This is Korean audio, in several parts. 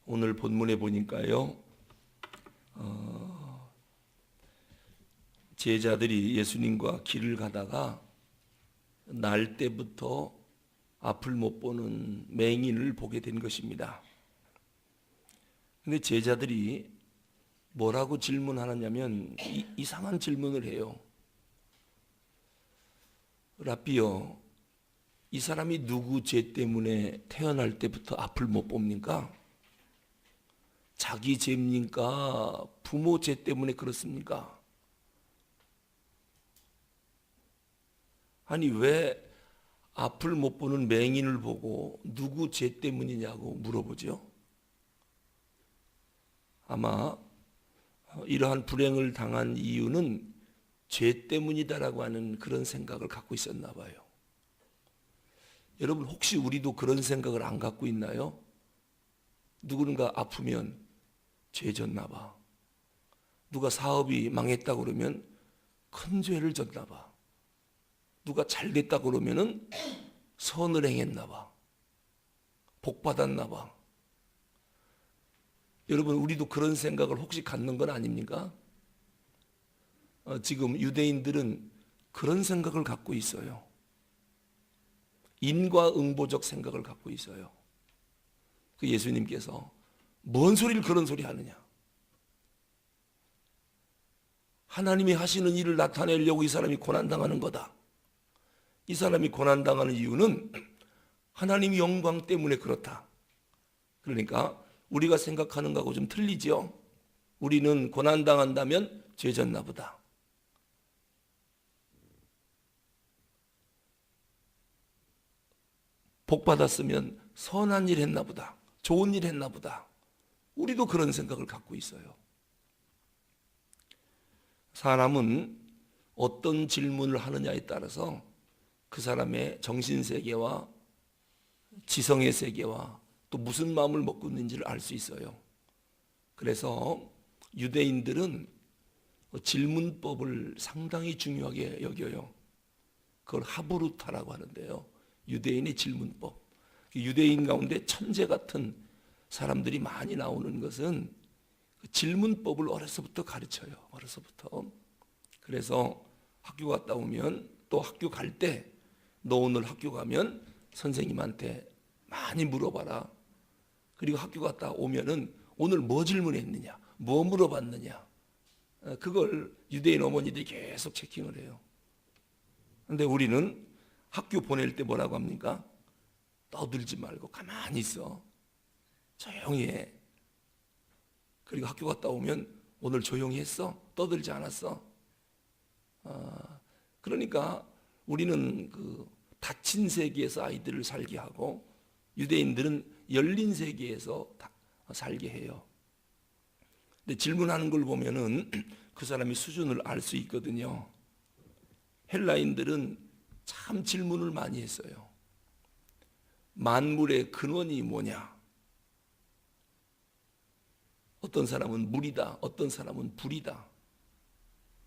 오늘 본문에 보니까요, 제자들이 예수님과 길을 가다가 날 때부터 앞을 못 보는 맹인을 보게 된 것입니다. 근데 제자들이 뭐라고 질문하느냐면 이상한 질문을 해요. 랍비요, 이 사람이 누구 죄 때문에 태어날 때부터 앞을 못 봅니까? 자기 죄입니까? 부모 죄 때문에 그렇습니까? 아니 왜 앞을 못 보는 맹인을 보고 누구 죄 때문이냐고 물어보죠. 아마 이러한 불행을 당한 이유는 죄 때문이다라고 하는 그런 생각을 갖고 있었나 봐요. 여러분 혹시 우리도 그런 생각을 안 갖고 있나요? 누군가 아프면 죄 졌나 봐. 누가 사업이 망했다 그러면 큰 죄를 졌나 봐. 누가 잘 됐다 그러면은 선을 행했나 봐. 복 받았나 봐. 여러분 우리도 그런 생각을 혹시 갖는 건 아닙니까? 지금 유대인들은 그런 생각을 갖고 있어요. 인과응보적 생각을 갖고 있어요. 그 예수님께서 뭔 소리를 그런 소리 하느냐? 하나님이 하시는 일을 나타내려고 이 사람이 고난당하는 거다. 이 사람이 고난당하는 이유는 하나님의 영광 때문에 그렇다. 그러니까 우리가 생각하는 거하고 좀 틀리죠. 우리는 고난당한다면 죄졌나 보다. 복 받았으면 선한 일 했나 보다. 좋은 일 했나 보다. 우리도 그런 생각을 갖고 있어요. 사람은 어떤 질문을 하느냐에 따라서 그 사람의 정신세계와 지성의 세계와 또 무슨 마음을 먹고 있는지를 알 수 있어요. 그래서 유대인들은 질문법을 상당히 중요하게 여겨요. 그걸 하브루타라고 하는데요. 유대인의 질문법. 유대인 가운데 천재 같은 사람들이 많이 나오는 것은 질문법을 어려서부터 가르쳐요. 어려서부터. 그래서 학교 갔다 오면 또 학교 갈 때 너 오늘 학교 가면 선생님한테 많이 물어봐라. 그리고 학교 갔다 오면은 오늘 뭐 질문했느냐, 뭐 물어봤느냐. 그걸 유대인 어머니들이 계속 체킹을 해요. 그런데 우리는 학교 보낼 때 뭐라고 합니까? 떠들지 말고 가만히 있어. 조용히 해. 그리고 학교 갔다 오면 오늘 조용히 했어? 떠들지 않았어? 그러니까 우리는 그 닫힌 세계에서 아이들을 살게 하고 유대인들은 열린 세계에서 살게 해요. 근데 질문하는 걸 보면은 그 사람의 수준을 알 수 있거든요. 헬라인들은 참 질문을 많이 했어요. 만물의 근원이 뭐냐? 어떤 사람은 물이다, 어떤 사람은 불이다.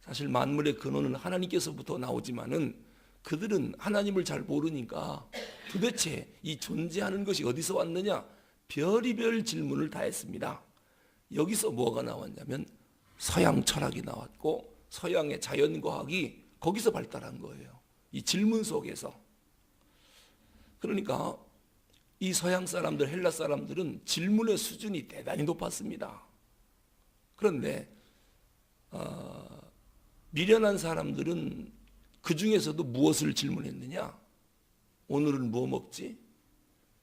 사실 만물의 근원은 하나님께서부터 나오지만은 그들은 하나님을 잘 모르니까 도대체 이 존재하는 것이 어디서 왔느냐? 별의별 질문을 다 했습니다. 여기서 뭐가 나왔냐면 서양 철학이 나왔고 서양의 자연과학이 거기서 발달한 거예요. 이 질문 속에서. 그러니까 이 서양 사람들, 헬라 사람들은 질문의 수준이 대단히 높았습니다. 그런데 미련한 사람들은 그 중에서도 무엇을 질문했느냐? 오늘은 뭐 먹지?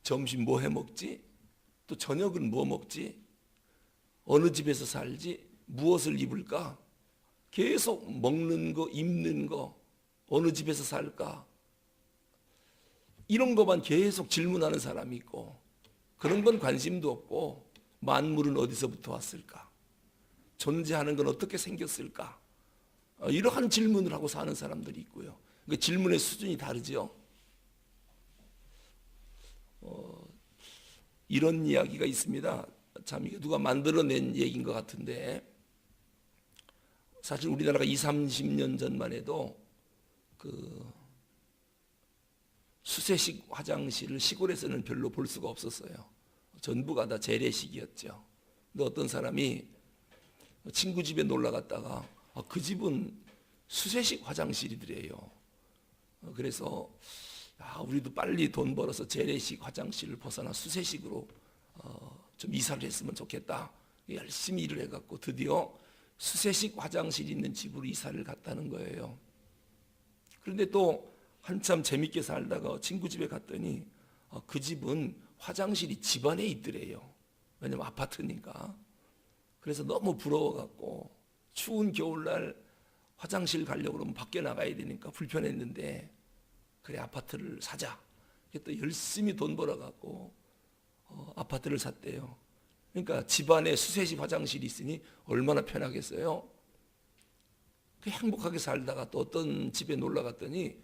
점심 뭐 해 먹지? 또 저녁은 뭐 먹지? 어느 집에서 살지? 무엇을 입을까? 계속 먹는 거, 입는 거, 어느 집에서 살까? 이런 것만 계속 질문하는 사람이 있고 그런 건 관심도 없고 만물은 어디서부터 왔을까? 존재하는 건 어떻게 생겼을까? 이러한 질문을 하고 사는 사람들이 있고요. 그러니까 질문의 수준이 다르죠. 이런 이야기가 있습니다. 참 이게 누가 만들어낸 얘기인 것 같은데 사실 우리나라가 20, 30년 전만 해도 그 수세식 화장실을 시골에서는 별로 볼 수가 없었어요. 전부가 다 재래식이었죠. 근데 어떤 사람이 친구 집에 놀러 갔다가 그 집은 수세식 화장실이더래요. 그래서 우리도 빨리 돈 벌어서 재래식 화장실을 벗어나 수세식으로 좀 이사를 했으면 좋겠다. 열심히 일을 해갖고 드디어 수세식 화장실이 있는 집으로 이사를 갔다는 거예요. 그런데 또 한참 재밌게 살다가 친구 집에 갔더니 그 집은 화장실이 집 안에 있더래요. 왜냐면 아파트니까. 그래서 너무 부러워갖고 추운 겨울날 화장실 가려고 그러면 밖에 나가야 되니까 불편했는데, 그래 아파트를 사자. 또 열심히 돈 벌어갖고 아파트를 샀대요. 그러니까 집안에 수세식 화장실이 있으니 얼마나 편하겠어요. 행복하게 살다가 또 어떤 집에 놀러 갔더니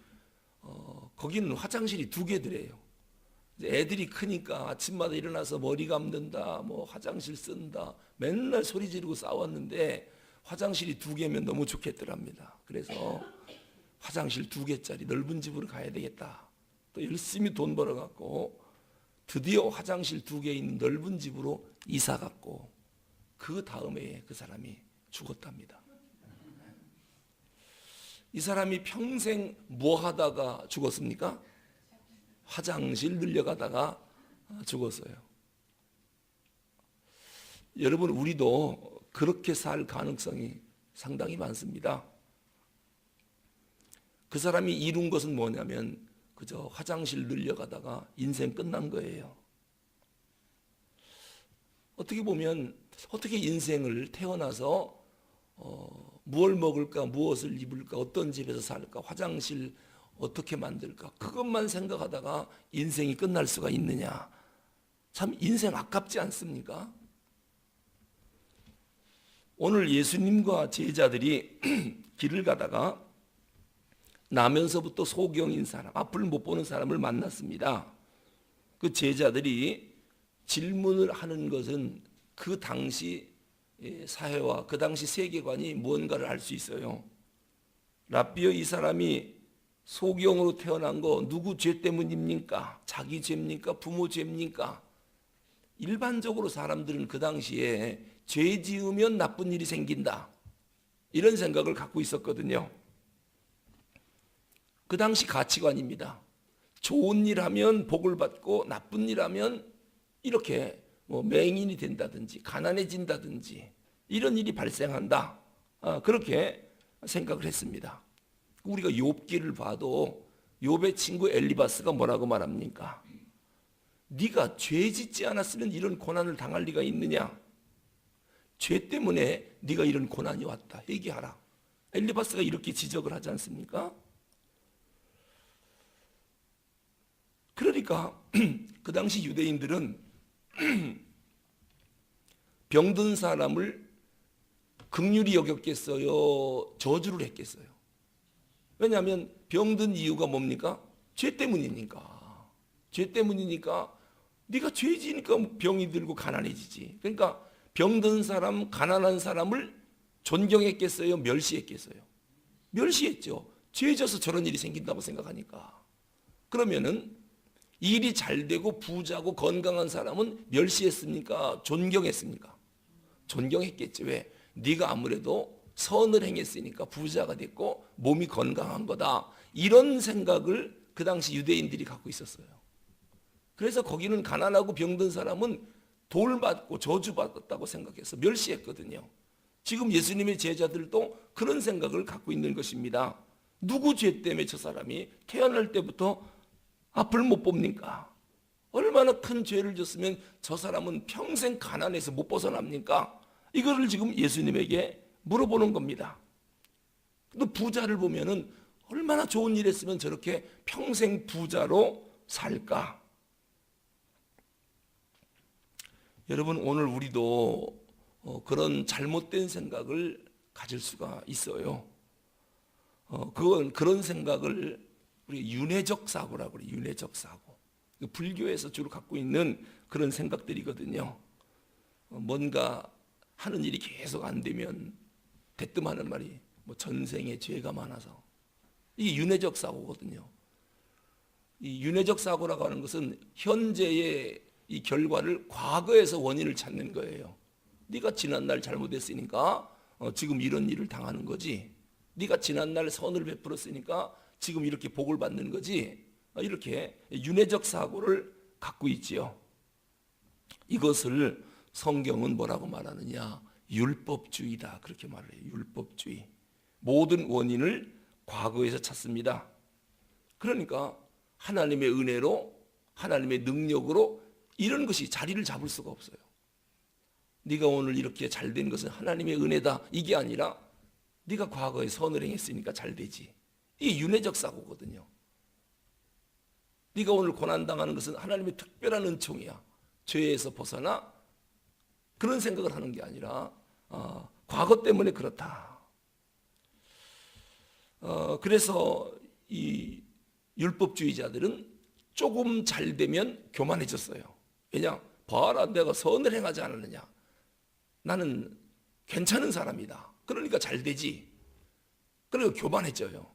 거기는 화장실이 2개더래요. 애들이 크니까 아침마다 일어나서 머리 감는다, 뭐 화장실 쓴다, 맨날 소리 지르고 싸웠는데 화장실이 2개면 너무 좋겠더랍니다. 그래서 화장실 2개짜리 넓은 집으로 가야 되겠다. 또 열심히 돈 벌어갖고 드디어 화장실 2개 있는 넓은 집으로 이사 갔고, 그 다음에 그 사람이 죽었답니다. 이 사람이 평생 뭐 하다가 죽었습니까? 화장실 늘려가다가 죽었어요. 여러분, 우리도 그렇게 살 가능성이 상당히 많습니다. 그 사람이 이룬 것은 뭐냐면 그저 화장실 늘려가다가 인생 끝난 거예요. 어떻게 보면 어떻게 인생을 태어나서 무엇을 먹을까, 무엇을 입을까, 어떤 집에서 살까, 화장실 어떻게 만들까, 그것만 생각하다가 인생이 끝날 수가 있느냐. 참 인생 아깝지 않습니까? 오늘 예수님과 제자들이 길을 가다가 나면서부터 소경인 사람, 앞을 못 보는 사람을 만났습니다. 그 제자들이 질문을 하는 것은 그 당시 사회와 그 당시 세계관이 뭔가를 알 수 있어요. 랍비여, 이 사람이 소경으로 태어난 거 누구 죄 때문입니까? 자기 죄입니까? 부모 죄입니까? 일반적으로 사람들은 그 당시에 죄 지으면 나쁜 일이 생긴다, 이런 생각을 갖고 있었거든요. 그 당시 가치관입니다. 좋은 일 하면 복을 받고 나쁜 일 하면 이렇게 맹인이 된다든지 가난해진다든지 이런 일이 발생한다. 그렇게 생각을 했습니다. 우리가 욥기를 봐도 욥의 친구 엘리바스가 뭐라고 말합니까? 네가 죄 짓지 않았으면 이런 고난을 당할 리가 있느냐? 죄 때문에 네가 이런 고난이 왔다. 회개하라. 엘리바스가 이렇게 지적을 하지 않습니까? 그러니까 그 당시 유대인들은 병든 사람을 긍휼히 여겼겠어요? 저주를 했겠어요? 왜냐하면 병든 이유가 뭡니까? 죄 때문이니까. 죄 때문이니까 네가 죄 지니까 병이 들고 가난해지지. 그러니까 병든 사람, 가난한 사람을 존경했겠어요? 멸시했겠어요? 멸시했죠. 죄 져서 저런 일이 생긴다고 생각하니까. 그러면은 일이 잘 되고 부자고 건강한 사람은 멸시했습니까? 존경했습니까? 존경했겠지. 왜? 네가 아무래도 선을 행했으니까 부자가 됐고 몸이 건강한 거다, 이런 생각을 그 당시 유대인들이 갖고 있었어요. 그래서 거기는 가난하고 병든 사람은 돌 맞고 저주받았다고 생각해서 멸시했거든요. 지금 예수님의 제자들도 그런 생각을 갖고 있는 것입니다. 누구 죄 때문에 저 사람이 태어날 때부터 앞을 못 봅니까? 얼마나 큰 죄를 졌으면 저 사람은 평생 가난해서 못 벗어납니까? 이거를 지금 예수님에게 물어보는 겁니다. 또 부자를 보면은 얼마나 좋은 일 했으면 저렇게 평생 부자로 살까? 여러분, 오늘 우리도 그런 잘못된 생각을 가질 수가 있어요. 그런 생각을 우리 윤회적 사고라고 그래요. 윤회적 사고. 불교에서 주로 갖고 있는 그런 생각들이거든요. 뭔가 하는 일이 계속 안 되면 대뜸하는 말이 전생에 죄가 많아서, 이게 윤회적 사고거든요. 이 윤회적 사고라고 하는 것은 현재의 이 결과를 과거에서 원인을 찾는 거예요. 네가 지난날 잘못했으니까 지금 이런 일을 당하는 거지. 네가 지난날 선을 베풀었으니까 지금 이렇게 복을 받는 거지. 이렇게 윤회적 사고를 갖고 있지요. 이것을 성경은 뭐라고 말하느냐? 율법주의다. 그렇게 말을 해요. 율법주의. 모든 원인을 과거에서 찾습니다. 그러니까 하나님의 은혜로, 하나님의 능력으로 이런 것이 자리를 잡을 수가 없어요. 네가 오늘 이렇게 잘된 것은 하나님의 은혜다. 이게 아니라 네가 과거에 선을 행했으니까 잘 되지. 이게 윤회적 사고거든요. 네가 오늘 고난당하는 것은 하나님의 특별한 은총이야. 죄에서 벗어나 그런 생각을 하는 게 아니라 과거 때문에 그렇다. 그래서 이 율법주의자들은 조금 잘 되면 교만해졌어요. 왜냐? 봐라, 내가 선을 행하지 않았느냐. 나는 괜찮은 사람이다. 그러니까 잘 되지. 그러니까 교만해져요.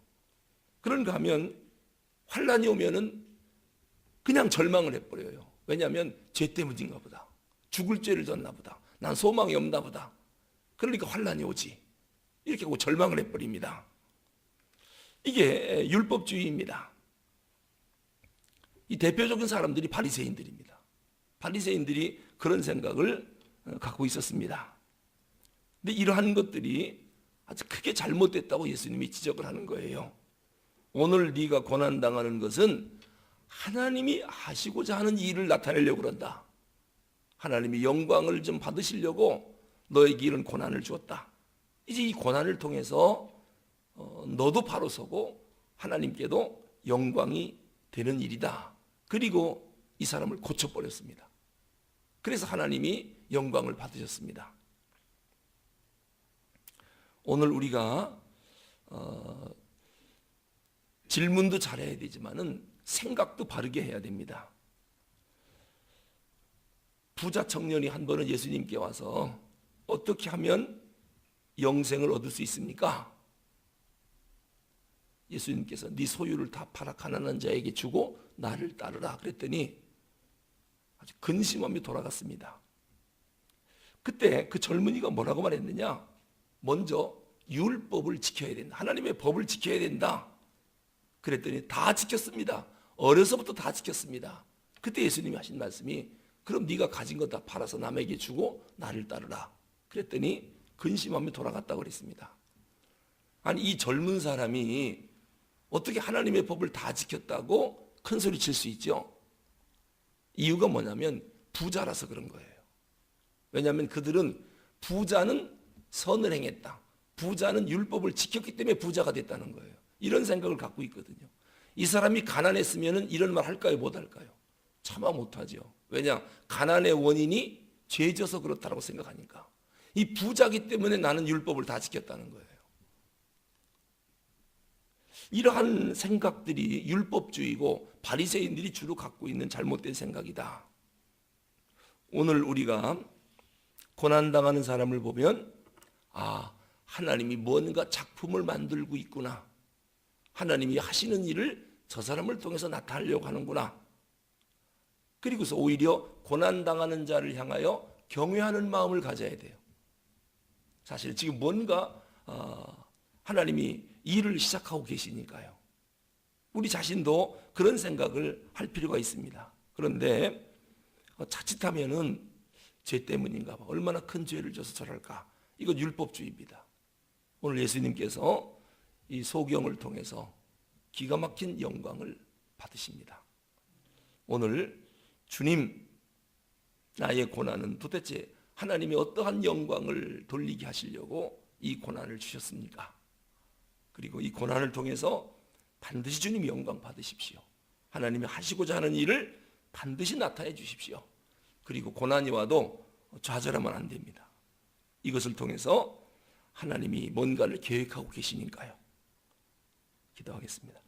그런가 하면 환란이 오면은 그냥 절망을 해버려요. 왜냐하면 죄 때문인가 보다. 죽을 죄를 졌나 보다. 난 소망이 없나 보다. 그러니까 환란이 오지. 이렇게 하고 절망을 해버립니다. 이게 율법주의입니다. 이 대표적인 사람들이 바리새인들입니다. 바리새인들이 그런 생각을 갖고 있었습니다. 근데 이러한 것들이 아주 크게 잘못됐다고 예수님이 지적을 하는 거예요. 오늘 네가 고난당하는 것은 하나님이 하시고자 하는 일을 나타내려고 그런다. 하나님이 영광을 좀 받으시려고 너에게 이런 고난을 주었다. 이제 이 고난을 통해서 너도 바로 서고 하나님께도 영광이 되는 일이다. 그리고 이 사람을 고쳐버렸습니다. 그래서 하나님이 영광을 받으셨습니다. 오늘 우리가 질문도 잘해야 되지만은 생각도 바르게 해야 됩니다. 부자 청년이 한 번은 예수님께 와서 어떻게 하면 영생을 얻을 수 있습니까? 예수님께서 네 소유를 다 팔아 가난한 자에게 주고 나를 따르라 그랬더니 아주 근심하며 돌아갔습니다. 그때 그 젊은이가 뭐라고 말했느냐? 먼저 율법을 지켜야 된다. 하나님의 법을 지켜야 된다. 그랬더니 다 지켰습니다. 어려서부터 다 지켰습니다. 그때 예수님이 하신 말씀이 그럼 네가 가진 거 다 팔아서 남에게 주고 나를 따르라. 그랬더니 근심하며 돌아갔다고 그랬습니다. 아니 이 젊은 사람이 어떻게 하나님의 법을 다 지켰다고 큰 소리 칠 수 있죠? 이유가 뭐냐면 부자라서 그런 거예요. 왜냐하면 그들은 부자는 선을 행했다. 부자는 율법을 지켰기 때문에 부자가 됐다는 거예요. 이런 생각을 갖고 있거든요. 이 사람이 가난했으면 이런 말 할까요? 못 할까요? 차마 못하죠. 왜냐? 가난의 원인이 죄져서 그렇다고 생각하니까. 이 부자기 때문에 나는 율법을 다 지켰다는 거예요. 이러한 생각들이 율법주의고 바리새인들이 주로 갖고 있는 잘못된 생각이다. 오늘 우리가 고난당하는 사람을 보면 하나님이 뭔가 작품을 만들고 있구나. 하나님이 하시는 일을 저 사람을 통해서 나타내려고 하는구나. 그리고서 오히려 고난당하는 자를 향하여 경외하는 마음을 가져야 돼요. 사실 지금 뭔가 하나님이 일을 시작하고 계시니까요. 우리 자신도 그런 생각을 할 필요가 있습니다. 그런데 자칫하면은 죄 때문인가 봐. 얼마나 큰 죄를 져서 저럴까. 이건 율법주의입니다. 오늘 예수님께서 이 소경을 통해서 기가 막힌 영광을 받으십니다. 오늘 주님, 나의 고난은 도대체 하나님이 어떠한 영광을 돌리게 하시려고 이 고난을 주셨습니까? 그리고 이 고난을 통해서 반드시 주님 영광 받으십시오. 하나님이 하시고자 하는 일을 반드시 나타내 주십시오. 그리고 고난이 와도 좌절하면 안 됩니다. 이것을 통해서 하나님이 뭔가를 계획하고 계시니까요. 기도하겠습니다.